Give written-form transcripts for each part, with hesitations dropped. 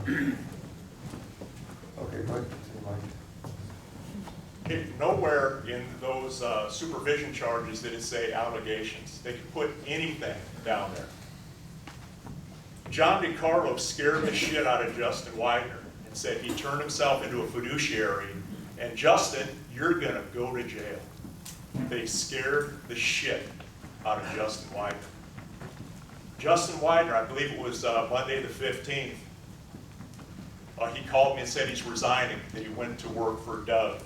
Okay, go ahead. Mike. Okay, nowhere in those supervision charges did it say allegations. They could put anything down there. John DiCarlo scared the shit out of Justin Widener and said he turned himself into a fiduciary, and Justin, you're gonna go to jail. They scared the shit out of Justin Widener. Justin Widener, I believe it was Monday the 15th, he called me and said he's resigning, that he went to work for Doug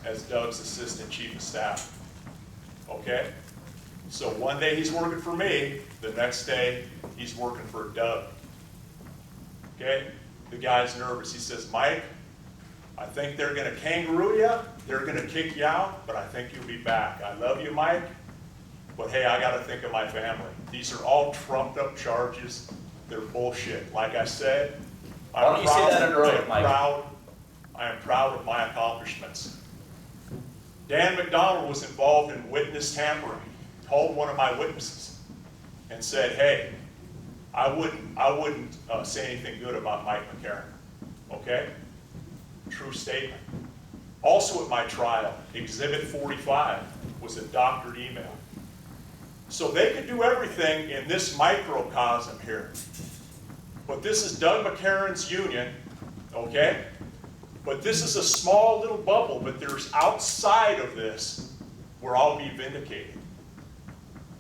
as Doug's assistant chief of staff. Okay? So one day he's working for me, the next day he's working for Doug. Okay? The guy's nervous. He says, Mike, I think they're going to kangaroo you, they're going to kick you out, but I think you'll be back. I love you, Mike, but hey, I got to think of my family. These are all trumped up charges. They're bullshit. Like I said, I am proud of my accomplishments. Dan McDonald was involved in witness tampering. Told one of my witnesses and said, hey, I wouldn't say anything good about Mike McCarron. Okay? True statement. Also at my trial, Exhibit 45 was a doctored email. So they could do everything in this microcosm here. But this is Doug McCarron's union, okay? But this is a small little bubble, but there's outside of this where I'll be vindicated.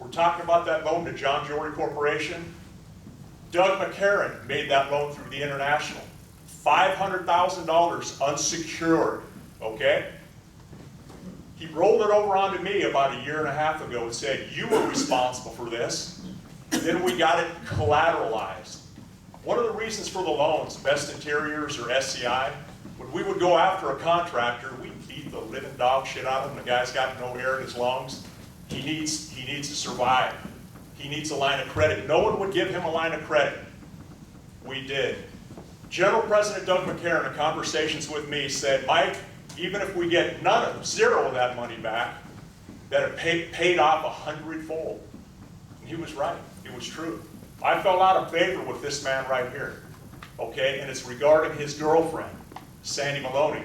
We're talking about that loan to John Jory Corporation. Doug McCarron made that loan through the International. $500,000 unsecured, okay? He rolled it over onto me about a year and a half ago and said, you were responsible for this. Then we got it collateralized. One of the reasons for the loans, Best Interiors or SCI, when we would go after a contractor, we'd beat the living dog shit out of him. The guy's got no air in his lungs. He needs to survive. He needs a line of credit. No one would give him a line of credit. We did. General President Doug McCarron, in conversations with me, said, Mike, even if we get zero of that money back, that it paid off 100-fold. And he was right. It was true. I fell out of favor with this man right here, okay? And it's regarding his girlfriend, Sandy Maloney,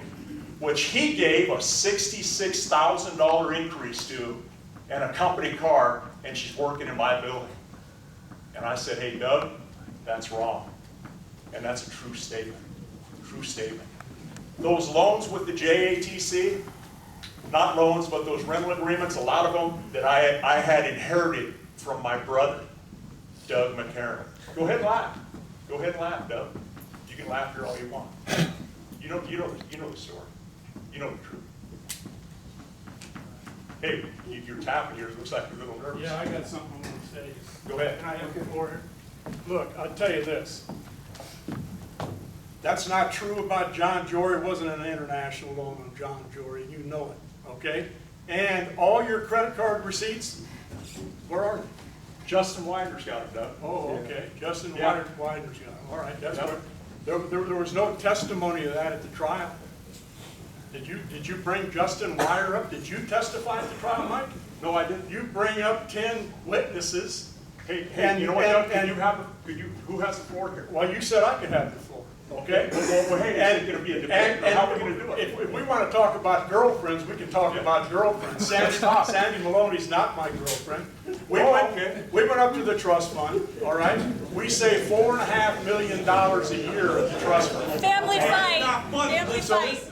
which he gave a $66,000 increase to and a company car, and she's working in my building. And I said, hey, Doug, that's wrong. And that's a true statement. True statement. Those loans with the JATC, not loans, but those rental agreements, a lot of them that I had inherited from my brother, Doug McCarron. Go ahead and laugh. Go ahead and laugh, Doug. You can laugh here all you want. You know the story. You know the truth. Hey, you're tapping here. It looks like you're a little nervous. Yeah, I got something I want to say. Go ahead. Can I have the floor here? Look, I'll tell you this. That's not true about John Jory. It wasn't an international loan on John Jory. You know it, okay? And all your credit card receipts, where are they? Justin Widener's got it, Doug. Oh, okay. Justin Yeah. Widener's got it. All right, that's Yep. what. There was no testimony of that at the trial. Did you bring Justin Widener up? Did you testify at the trial, Mike? No, I didn't. You bring up 10 witnesses. Hey, And- you know what, Doug? and- Who has the floor here? Well, you said I could have the floor, okay? Well, hey, is it going to be a debate? And How are we going to do it? if we want to talk about girlfriends, we can talk about girlfriends. Sandy Maloney's not my girlfriend. We went up to the trust fund, all right? We save $4.5 million a year at the trust fund. Family fight. Family fight.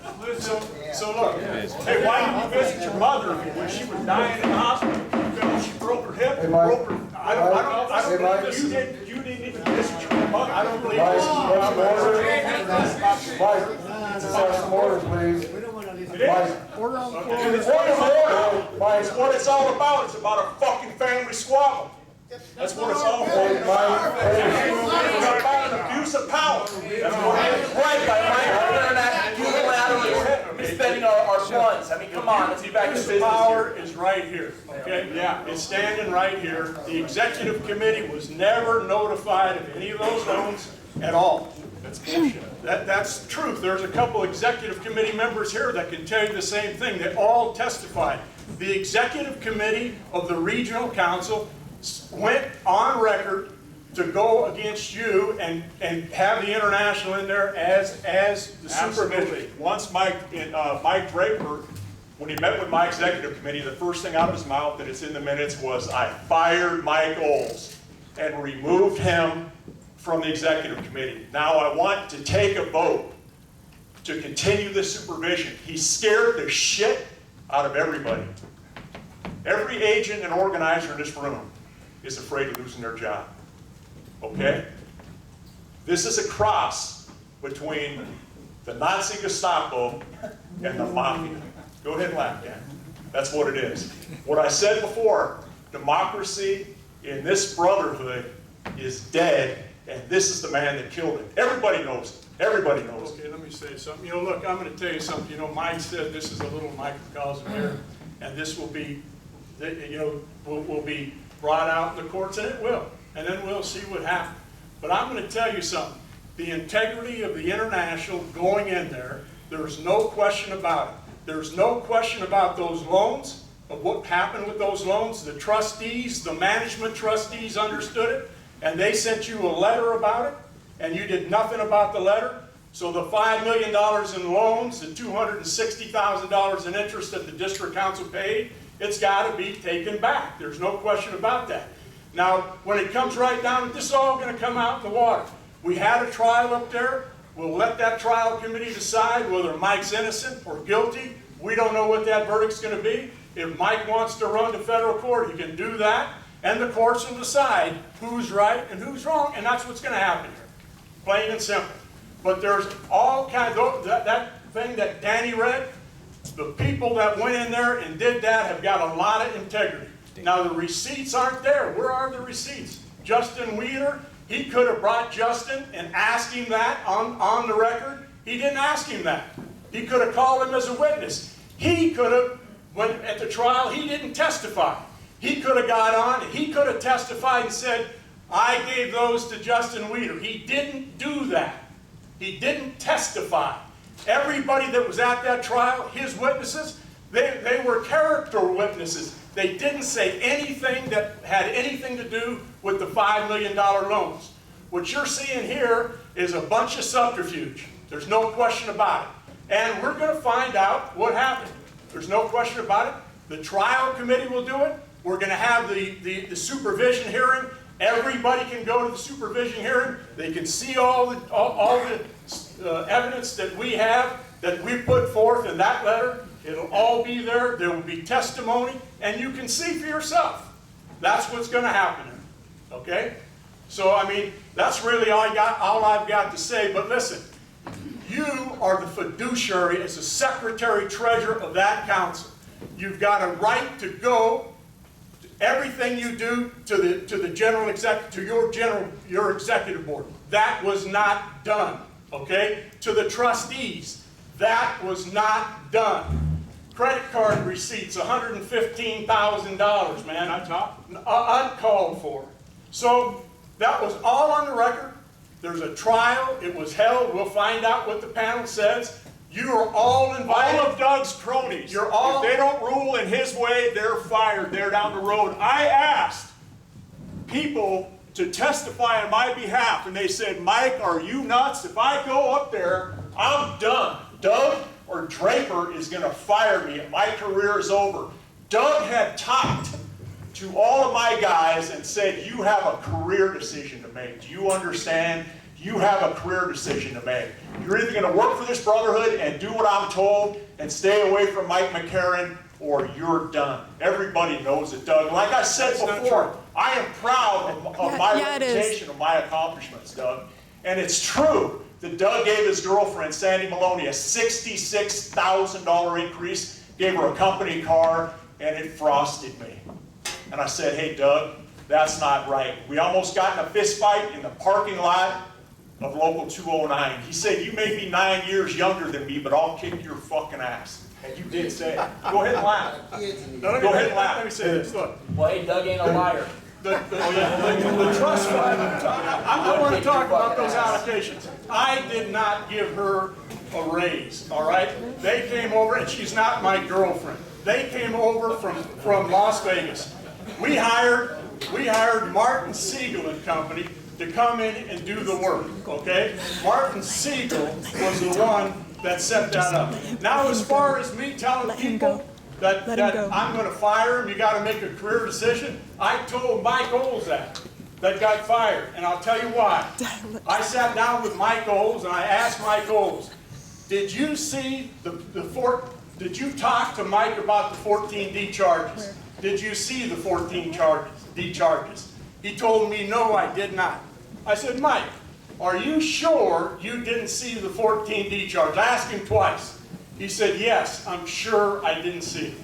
So look, hey, why didn't you visit your mother when she was dying in the hospital? Because she broke her hip, Hey, Mike. broke her. I don't Hey, Mike. believe this is. You didn't even visit your mother. I don't believe Mike, this is. let's some order. Mike, let's have some order, please. Mike, Order on the floor. It's what it's all about. It's about a fucking family squabble. That's what it's all Hey, about. Mike, It's about an abuse of power. That's what it is. Right, by Mike, we're not unilaterally spending our funds. I mean, come on, let's get back to This business power here. is right here, okay? Yeah, it's standing right here. The executive committee was never notified of any of those loans at all. That's bullshit. That's truth. There's a couple executive committee members here that can tell you the same thing. They all testified. The executive committee of the regional council went on record to go against you and have the international in there as the supervision. Absolutely. Once Mike Draper, when he met with my executive committee, the first thing out of his mouth, that it's in the minutes, was, "I fired Mike Oles and removed him from the executive committee." Now I want to take a vote to continue the supervision. He scared the shit out of everybody. Every agent and organizer in this room is afraid of losing their job. Okay? This is a cross between the Nazi Gestapo and the Mafia. Go ahead and laugh, Dan. That's what it is. What I said before, democracy in this brotherhood is dead, and this is the man that killed it. Everybody knows it. Everybody knows it. Okay, let me say something. You know, look, I'm going to tell you something. You know, Mike said this is a little microcosm here, and this will be, you know, will be brought out in the courts, and it will. And then we'll see what happens. But I'm going to tell you something. The integrity of the international going in there, there's no question about it. There's no question about those loans, of what happened with those loans. The trustees, the management trustees understood it, and they sent you a letter about it, and you did nothing about the letter. So the $5 million in loans, the $260,000 in interest that the district council paid, it's got to be taken back. There's no question about that. Now, when it comes right down, this is all going to come out in the water. We had a trial up there. We'll let that trial committee decide whether Mike's innocent or guilty. We don't know what that verdict's going to be. If Mike wants to run to federal court, he can do that, and the courts will decide who's right and who's wrong, and that's what's going to happen here. Plain and simple. But there's all kinds of, that thing that Danny read, the people that went in there and did that have got a lot of integrity. Now the receipts aren't there. Where are the receipts? Justin Wheeler, he could have brought Justin and asked him that on the record. He didn't ask him that. He could have called him as a witness. He could have, when at the trial, he didn't testify. He could have got on, and he could have testified and said, I gave those to Justin Wheeler. He didn't do that. He didn't testify. Everybody that was at that trial, his witnesses, they were character witnesses. They didn't say anything that had anything to do with the $5 million loans. What you're seeing here is a bunch of subterfuge. There's no question about it. And we're going to find out what happened. There's no question about it. The trial committee will do it. We're going to have the supervision hearing. Everybody can go to the supervision hearing. They can see all the evidence that we have, that we put forth in that letter. It'll all be there. There will be testimony, and you can see for yourself. That's what's going to happen here. Okay? So, I mean, that's really all I've got to say. But listen, you are the fiduciary as the secretary-treasurer of that council. You've got a right to go. Everything you do to the general executive, to your executive board, that was not done. Okay? To the trustees, that was not done. Credit card receipts, $115,000, man. Uncalled for. So that was all on the record. There's a trial. It was held. We'll find out what the panel says. You are all invited. All of Doug's cronies. You're all. If they don't rule in his way, they're fired. They're down the road. I asked people to testify on my behalf, and they said, Mike, are you nuts? If I go up there, I'm done. Doug or Draper is going to fire me, and my career is over. Doug had talked to all of my guys and said, you have a career decision to make. Do you understand? You have a career decision to make. You're either going to work for this brotherhood and do what I'm told and stay away from Mike McCarron, or you're done. Everybody knows it, Doug. Like I said before, I am proud of my reputation, of my accomplishments, Doug. And it's true that Doug gave his girlfriend, Sandy Maloney, a $66,000 increase, gave her a company car, and it frosted me. And I said, hey, Doug, that's not right. We almost got in a fist fight in the parking lot of Local 209. He said, you may be 9 years younger than me, but I'll kick your fucking ass. And you did say it. Go ahead and laugh. Go ahead and laugh. Let me say this. Look. Well, hey, Doug ain't a liar. The trust fund, I want to talk about those allocations. I did not give her a raise, all right? They came over, and she's not my girlfriend. They came over from Las Vegas. We hired Martin Siegel and Company to come in and do the work, okay? Martin Siegel was the one that set that up. Now, as far as me telling people that I'm gonna fire him, you gotta make a career decision, I told Mike Oles that got fired, and I'll tell you why. I sat down with Mike Oles and I asked Mike Oles, did you see did you talk to Mike about the 14D charges? Did you see the 14D charges? He told me, no, I did not. I said, Mike, are you sure you didn't see the 14D charge? I asked him twice. He said, yes, I'm sure I didn't see it.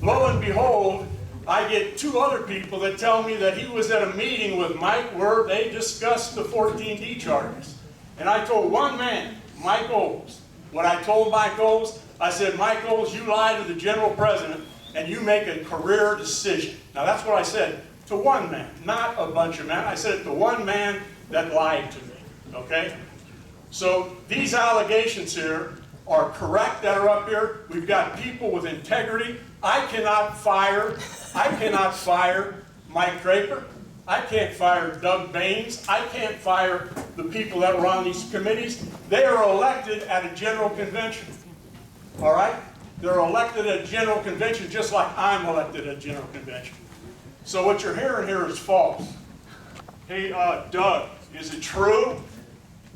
Lo and behold, I get two other people that tell me that he was at a meeting with Mike where they discussed the 14D charges. And I told one man, Mike Oles, when I told Mike Oles, I said, Mike Oles, you lie to the general president and you make a career decision. Now that's what I said to one man, not a bunch of men. I said it to one man that lied to me, okay? So these allegations here are correct that are up here. We've got people with integrity. I cannot fire Mike Draper. I can't fire Doug Baines. I can't fire the people that were on these committees. They are elected at a general convention, all right? They're elected at a general convention just like I'm elected at a general convention. So what you're hearing here is false. Hey, Doug, is it true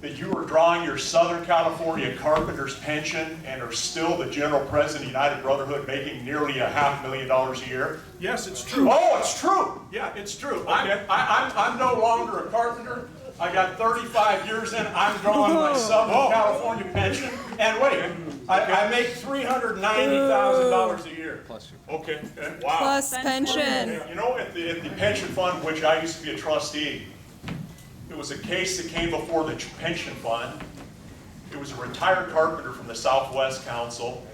that you are drawing your Southern California carpenter's pension and are still the general president of United Brotherhood, making nearly $500,000 a year? Yes, it's true. Oh, it's true. Yeah, it's true. Okay. I'm no longer a carpenter. I got 35 years in. I'm drawing my Southern California pension. And wait, I make $390,000 a year. Okay. Wow. Plus pension. You know, at the pension fund, which I used to be a trustee, it was a case that came before the pension fund. It was a retired carpenter from the Southwest Council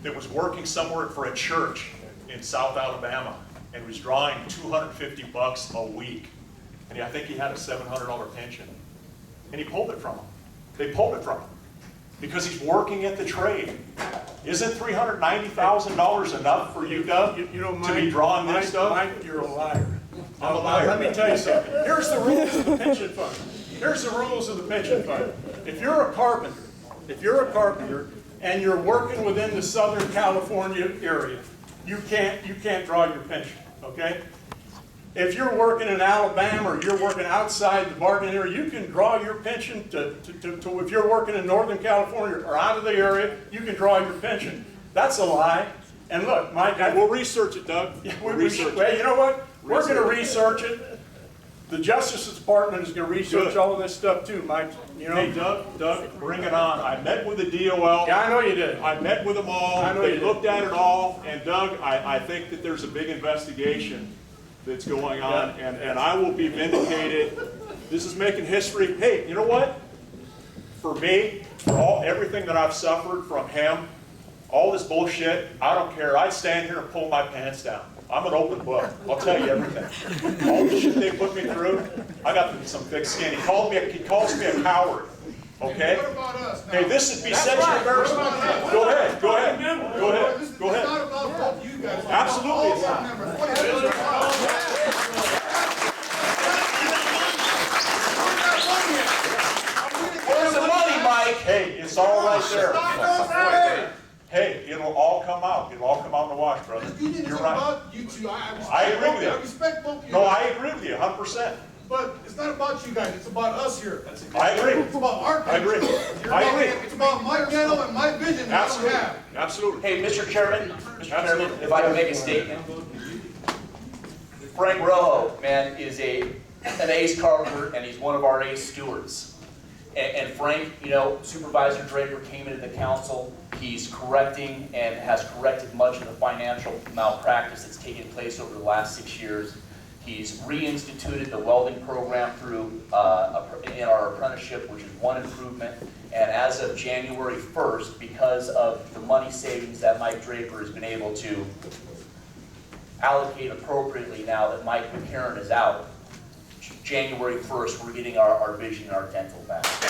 that was working somewhere for a church in South Alabama and was drawing $250 a week. And I think he had a $700 pension. And he pulled it from him. They pulled it from him because he's working at the trade. Isn't $390,000 enough for you, Doug, to be drawing this stuff? Mike, you're a liar. I'm a liar. Let me tell you something. Here's the rules of the pension fund. Here's the rules of the pension fund. If you're a carpenter and you're working within the Southern California area, you can't draw your pension, okay? If you're working in Alabama or you're working outside the bargaining area, you can draw your pension if you're working in Northern California or out of the area, you can draw your pension. That's a lie. And look, Mike, We'll research it, Doug. well, you know what? We're going to research it. The Justice Department is going to research all of this stuff too, Mike. You know? Hey, Doug, bring it on. I met with the DOL. Yeah, I know you did. I met with them all. I know They you looked at it all. And Doug, I think that there's a big investigation that's going on, and I will be vindicated. This is making history. Hey, you know what? For me, for everything that I've suffered from him, all this bullshit, I don't care. I'd stand here and pull my pants down. I'm an open book. I'll tell you everything. All the shit they put me through, I got some thick skin. He calls me a coward. Okay? What about us now? Hey, this would be sexual embarrassment. Go ahead. It's not about both you guys. Absolutely it's not. Where's the money, Mike? Hey, it's all right there. Hey, it'll all come out. It'll all come out in the wash, brother. You're right. About you two. I agree with you. I respect both of you. No, I agree with you 100%. But it's not about you guys. It's about us here. I agree. It's about our I agree. country. I agree. It's about my ghetto and my vision that we Absolutely. have. Absolutely. Hey, Mr. Chairman, if I can make a statement. Frank Rojo, man, is an ace carpenter, and he's one of our ace stewards. And Frank, you know, Supervisor Draper came into the council. He's correcting and has corrected much of the financial malpractice that's taken place over the last 6 years. He's reinstituted the welding program through in our apprenticeship, which is one improvement. And as of January 1st, because of the money savings that Mike Draper has been able to allocate appropriately now that Mike McCarron is out, January 1st, we're getting our vision and our dental back. So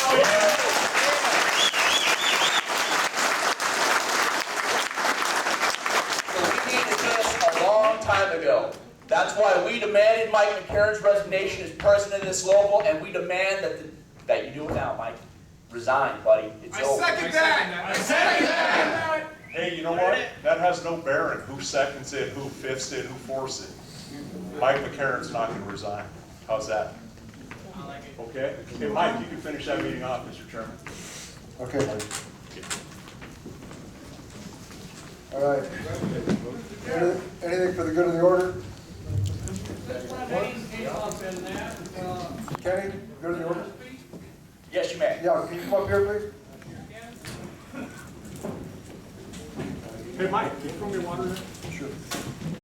we needed this a long time ago. That's why we demanded Mike McCarron's resignation as president of this local, and we demand that you do it now, Mike. Resign, buddy. It's over. Second that! Hey, you know what? That has no bearing who seconds it, who fifths it, who fourths it. Mike McCarron's not going to resign. How's that? Okay? Hey, Mike, you can finish that meeting off, Mr. Chairman. Okay, Mike. All right. Anything for the good of the order? Kenny, good of the order? Yes, you may. Yeah, can you come up here, please? Hey, Mike, can you throw me water there? Sure.